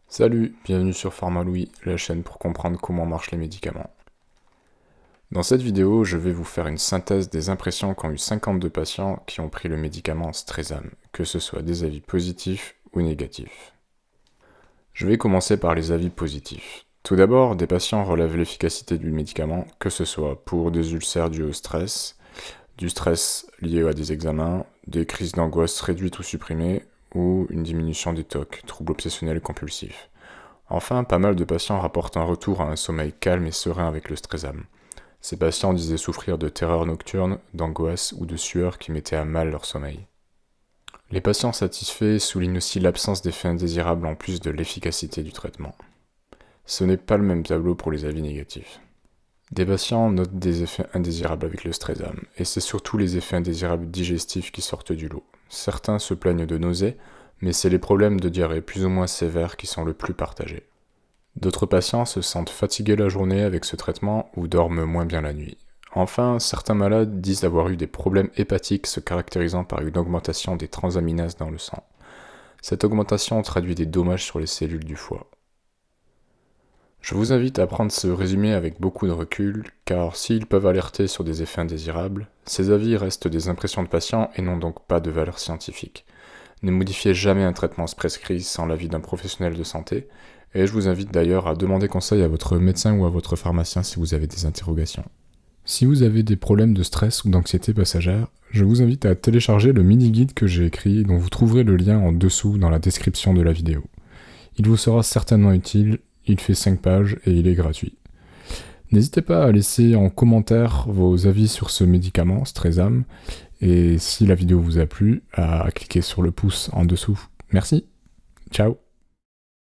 Salut, bienvenue sur PharmaLouis, la chaîne pour comprendre comment marchent les médicaments. Dans cette vidéo, je vais vous faire une synthèse des impressions qu'ont eu 52 patients qui ont pris le médicament Stresam, que ce soit des avis positifs ou négatifs. Je vais commencer par les avis positifs. Tout d'abord, des patients relèvent l'efficacité du médicament, que ce soit pour des ulcères dus au stress, du stress lié à des examens, des crises d'angoisse réduites ou supprimées, ou une diminution des TOC, troubles obsessionnels compulsifs. Enfin, pas mal de patients rapportent un retour à un sommeil calme et serein avec le Stresam. Ces patients disaient souffrir de terreur nocturne, d'angoisse ou de sueur qui mettaient à mal leur sommeil. Les patients satisfaits soulignent aussi l'absence d'effets indésirables en plus de l'efficacité du traitement. Ce n'est pas le même tableau pour les avis négatifs. Des patients notent des effets indésirables avec le Stresam, et c'est surtout les effets indésirables digestifs qui sortent du lot. Certains se plaignent de nausées, mais c'est les problèmes de diarrhée plus ou moins sévères qui sont le plus partagés. D'autres patients se sentent fatigués la journée avec ce traitement ou dorment moins bien la nuit. Enfin, certains malades disent avoir eu des problèmes hépatiques se caractérisant par une augmentation des transaminases dans le sang. Cette augmentation traduit des dommages sur les cellules du foie. Je vous invite à prendre ce résumé avec beaucoup de recul, car s'ils peuvent alerter sur des effets indésirables, ces avis restent des impressions de patients et n'ont donc pas de valeur scientifique. Ne modifiez jamais un traitement prescrit sans l'avis d'un professionnel de santé, et je vous invite d'ailleurs à demander conseil à votre médecin ou à votre pharmacien si vous avez des interrogations. Si vous avez des problèmes de stress ou d'anxiété passagère, je vous invite à télécharger le mini-guide que j'ai écrit dont vous trouverez le lien en dessous dans la description de la vidéo. Il vous sera certainement utile, il fait 5 pages et il est gratuit. N'hésitez pas à laisser en commentaire vos avis sur ce médicament, Stresam, et si la vidéo vous a plu, à cliquer sur le pouce en dessous. Merci, ciao.